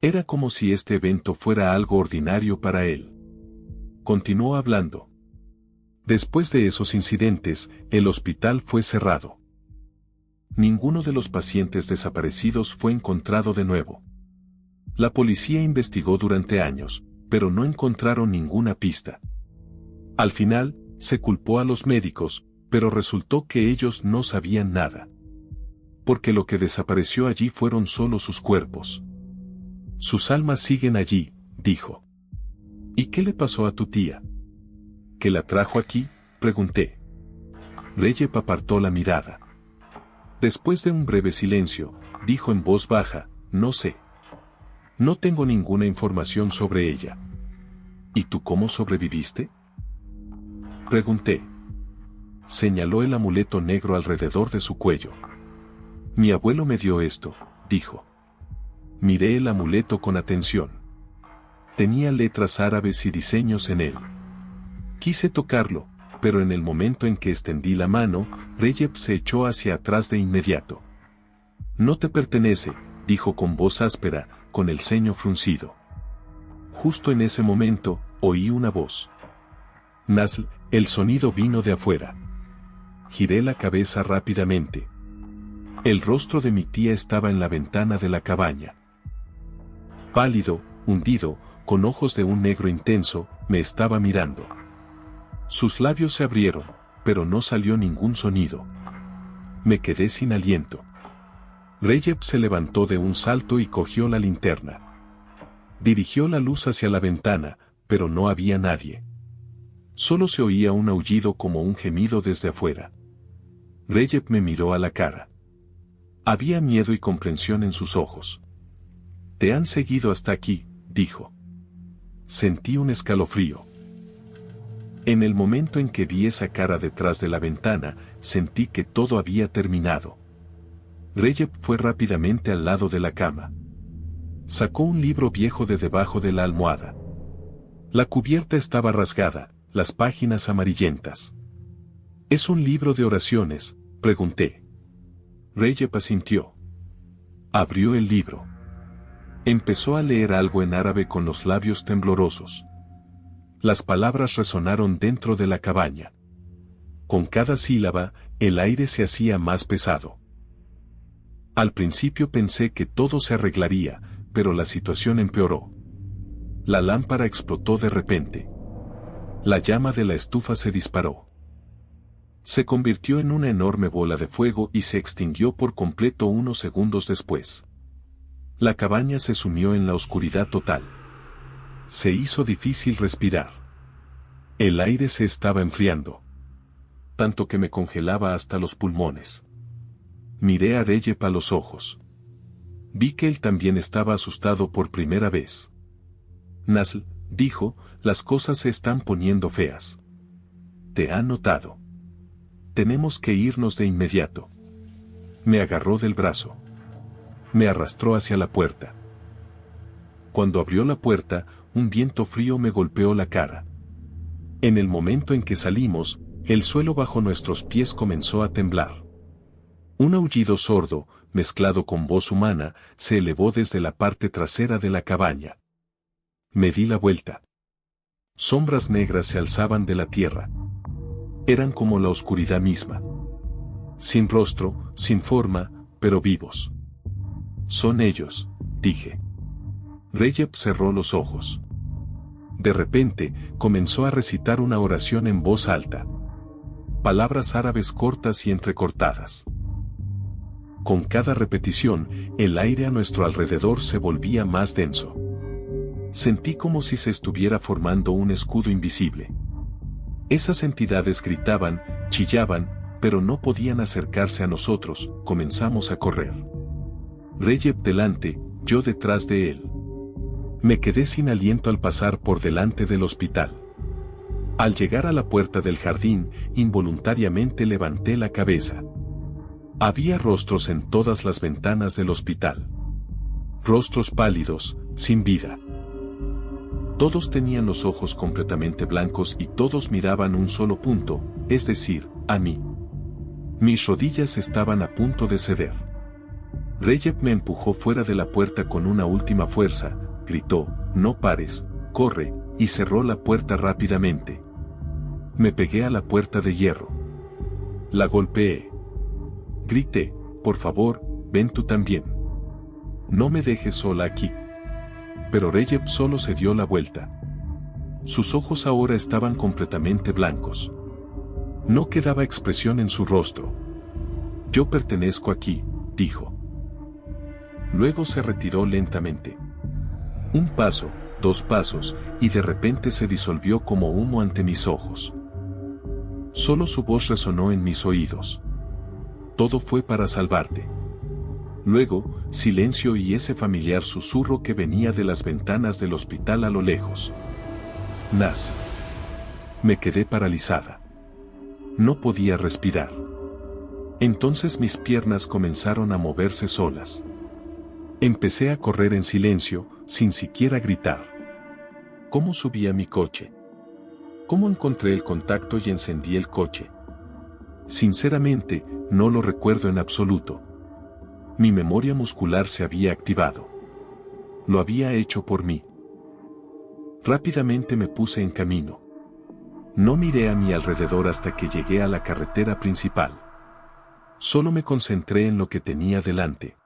Era como si este evento fuera algo ordinario para él. Continuó hablando. Después de esos incidentes, el hospital fue cerrado. Ninguno de los pacientes desaparecidos fue encontrado de nuevo. La policía investigó durante años, pero no encontraron ninguna pista. Al final, se culpó a los médicos, pero resultó que ellos no sabían nada. Porque lo que desapareció allí fueron solo sus cuerpos. Sus almas siguen allí, dijo. ¿Y qué le pasó a tu tía? ¿Qué la trajo aquí?, pregunté. Recep apartó la mirada. Después de un breve silencio, dijo en voz baja, no sé. No tengo ninguna información sobre ella. ¿Y tú cómo sobreviviste?, pregunté. Señaló el amuleto negro alrededor de su cuello. Mi abuelo me dio esto, dijo. Miré el amuleto con atención. Tenía letras árabes y diseños en él. Quise tocarlo, pero en el momento en que extendí la mano, Recep se echó hacia atrás de inmediato. No te pertenece, dijo con voz áspera, con el ceño fruncido. Justo en ese momento, oí una voz. Nasl, el sonido vino de afuera. Giré la cabeza rápidamente. El rostro de mi tía estaba en la ventana de la cabaña. Pálido, hundido, con ojos de un negro intenso, me estaba mirando. Sus labios se abrieron, pero no salió ningún sonido. Me quedé sin aliento. Recep se levantó de un salto y cogió la linterna. Dirigió la luz hacia la ventana, pero no había nadie. Solo se oía un aullido como un gemido desde afuera. Recep me miró a la cara. Había miedo y comprensión en sus ojos. Te han seguido hasta aquí, dijo. Sentí un escalofrío. En el momento en que vi esa cara detrás de la ventana, sentí que todo había terminado. Recep fue rápidamente al lado de la cama. Sacó un libro viejo de debajo de la almohada. La cubierta estaba rasgada, las páginas amarillentas. ¿Es un libro de oraciones?, pregunté. Recep asintió. Abrió el libro. Empezó a leer algo en árabe con los labios temblorosos. Las palabras resonaron dentro de la cabaña. Con cada sílaba, el aire se hacía más pesado. Al principio pensé que todo se arreglaría, pero la situación empeoró. La lámpara explotó de repente. La llama de la estufa se disparó. Se convirtió en una enorme bola de fuego y se extinguió por completo unos segundos después. La cabaña se sumió en la oscuridad total. Se hizo difícil respirar. El aire se estaba enfriando. Tanto que me congelaba hasta los pulmones. Miré a Recep a los ojos. Vi que él también estaba asustado por primera vez. Nasl, dijo, las cosas se están poniendo feas. Te han notado. Tenemos que irnos de inmediato. Me agarró del brazo. Me arrastró hacia la puerta. Cuando abrió la puerta, un viento frío me golpeó la cara. En el momento en que salimos, el suelo bajo nuestros pies comenzó a temblar. Un aullido sordo, mezclado con voz humana, se elevó desde la parte trasera de la cabaña. Me di la vuelta. Sombras negras se alzaban de la tierra. Eran como la oscuridad misma. Sin rostro, sin forma, pero vivos. Son ellos, dije. Recep cerró los ojos. De repente, comenzó a recitar una oración en voz alta. Palabras árabes cortas y entrecortadas. Con cada repetición, el aire a nuestro alrededor se volvía más denso. Sentí como si se estuviera formando un escudo invisible. Esas entidades gritaban, chillaban, pero no podían acercarse a nosotros. Comenzamos a correr. Recep delante, yo detrás de él. Me quedé sin aliento al pasar por delante del hospital. Al llegar a la puerta del jardín, involuntariamente levanté la cabeza. Había rostros en todas las ventanas del hospital. Rostros pálidos, sin vida. Todos tenían los ojos completamente blancos y todos miraban un solo punto, es decir, a mí. Mis rodillas estaban a punto de ceder. Recep me empujó fuera de la puerta con una última fuerza, gritó, no pares, corre, y cerró la puerta rápidamente. Me pegué a la puerta de hierro. La golpeé. Grité, por favor, ven tú también. No me dejes sola aquí. Pero Recep solo se dio la vuelta. Sus ojos ahora estaban completamente blancos. No quedaba expresión en su rostro. Yo pertenezco aquí, dijo. Luego se retiró lentamente. Un paso, 2 pasos, y de repente se disolvió como humo ante mis ojos. Solo su voz resonó en mis oídos. Todo fue para salvarte. Luego, silencio y ese familiar susurro que venía de las ventanas del hospital a lo lejos. Nas. Me quedé paralizada. No podía respirar. Entonces mis piernas comenzaron a moverse solas. Empecé a correr en silencio, sin siquiera gritar. ¿Cómo subí a mi coche? ¿Cómo encontré el contacto y encendí el coche? Sinceramente, no lo recuerdo en absoluto. Mi memoria muscular se había activado. Lo había hecho por mí. Rápidamente me puse en camino. No miré a mi alrededor hasta que llegué a la carretera principal. Solo me concentré en lo que tenía delante.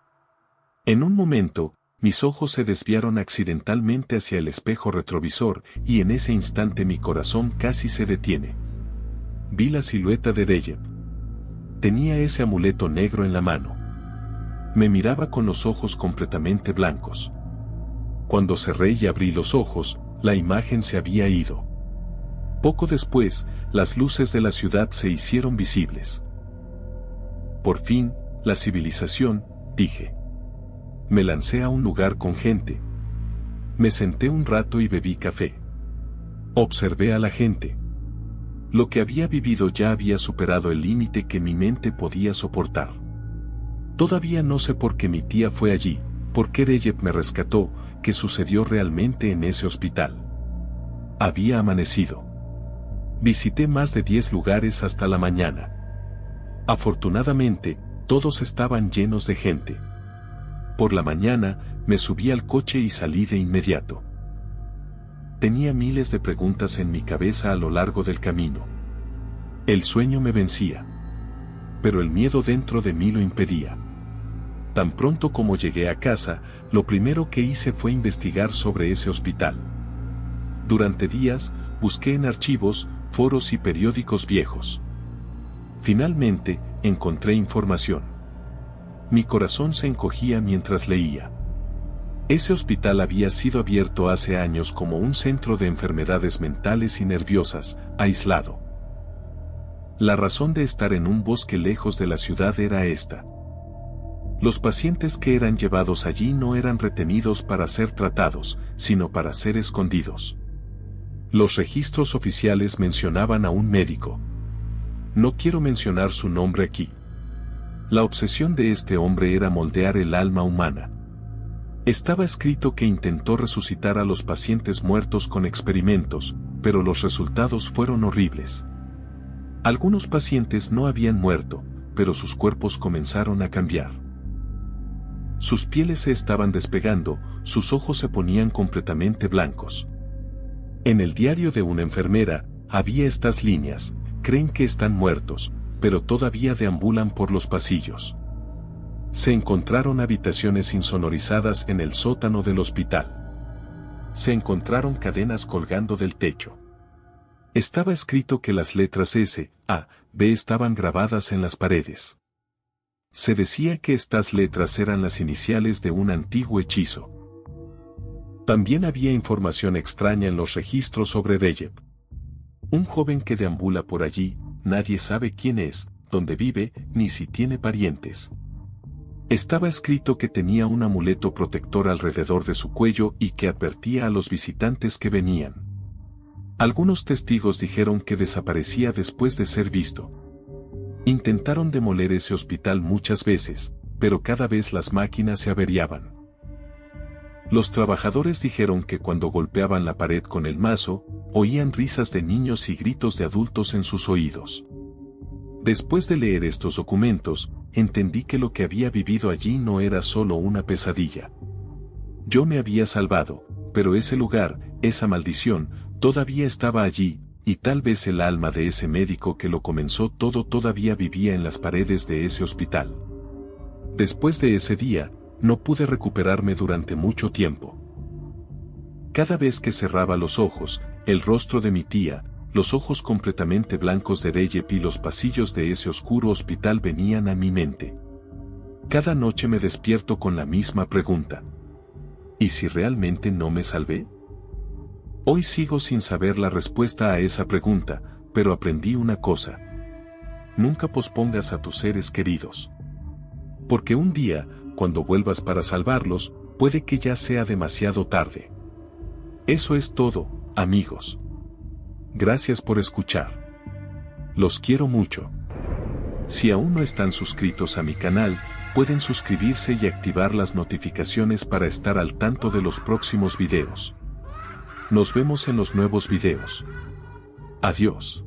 En un momento, mis ojos se desviaron accidentalmente hacia el espejo retrovisor y en ese instante mi corazón casi se detiene. Vi la silueta de Recep. Tenía ese amuleto negro en la mano. Me miraba con los ojos completamente blancos. Cuando cerré y abrí los ojos, la imagen se había ido. Poco después, las luces de la ciudad se hicieron visibles. Por fin, la civilización, dije. Me lancé a un lugar con gente. Me senté un rato y bebí café. Observé a la gente. Lo que había vivido ya había superado el límite que mi mente podía soportar. Todavía no sé por qué mi tía fue allí, por qué Recep me rescató, qué sucedió realmente en ese hospital. Había amanecido. Visité más de 10 lugares hasta la mañana. Afortunadamente, todos estaban llenos de gente. Por la mañana, me subí al coche y salí de inmediato. Tenía miles de preguntas en mi cabeza a lo largo del camino. El sueño me vencía. Pero el miedo dentro de mí lo impedía. Tan pronto como llegué a casa, lo primero que hice fue investigar sobre ese hospital. Durante días, busqué en archivos, foros y periódicos viejos. Finalmente, encontré información. Mi corazón se encogía mientras leía. Ese hospital había sido abierto hace años como un centro de enfermedades mentales y nerviosas, aislado. La razón de estar en un bosque lejos de la ciudad era esta. Los pacientes que eran llevados allí no eran retenidos para ser tratados, sino para ser escondidos. Los registros oficiales mencionaban a un médico. No quiero mencionar su nombre aquí. La obsesión de este hombre era moldear el alma humana. Estaba escrito que intentó resucitar a los pacientes muertos con experimentos, pero los resultados fueron horribles. Algunos pacientes no habían muerto, pero sus cuerpos comenzaron a cambiar. Sus pieles se estaban despegando, sus ojos se ponían completamente blancos. En el diario de una enfermera, había estas líneas: creen que están muertos, pero todavía deambulan por los pasillos. Se encontraron habitaciones insonorizadas en el sótano del hospital. Se encontraron cadenas colgando del techo. Estaba escrito que las letras S, A, B estaban grabadas en las paredes. Se decía que estas letras eran las iniciales de un antiguo hechizo. También había información extraña en los registros sobre Recep. Un joven que deambula por allí, nadie sabe quién es, dónde vive, ni si tiene parientes. Estaba escrito que tenía un amuleto protector alrededor de su cuello y que advertía a los visitantes que venían. Algunos testigos dijeron que desaparecía después de ser visto. Intentaron demoler ese hospital muchas veces, pero cada vez las máquinas se averiaban. Los trabajadores dijeron que cuando golpeaban la pared con el mazo, oían risas de niños y gritos de adultos en sus oídos. Después de leer estos documentos, entendí que lo que había vivido allí no era solo una pesadilla. Yo me había salvado, pero ese lugar, esa maldición, todavía estaba allí, y tal vez el alma de ese médico que lo comenzó todo todavía vivía en las paredes de ese hospital. Después de ese día, no pude recuperarme durante mucho tiempo. Cada vez que cerraba los ojos, el rostro de mi tía, los ojos completamente blancos de Recep y los pasillos de ese oscuro hospital venían a mi mente. Cada noche me despierto con la misma pregunta. ¿Y si realmente no me salvé? Hoy sigo sin saber la respuesta a esa pregunta, pero aprendí una cosa. Nunca pospongas a tus seres queridos. Porque un día, cuando vuelvas para salvarlos, puede que ya sea demasiado tarde. Eso es todo, amigos. Gracias por escuchar. Los quiero mucho. Si aún no están suscritos a mi canal, pueden suscribirse y activar las notificaciones para estar al tanto de los próximos videos. Nos vemos en los nuevos videos. Adiós.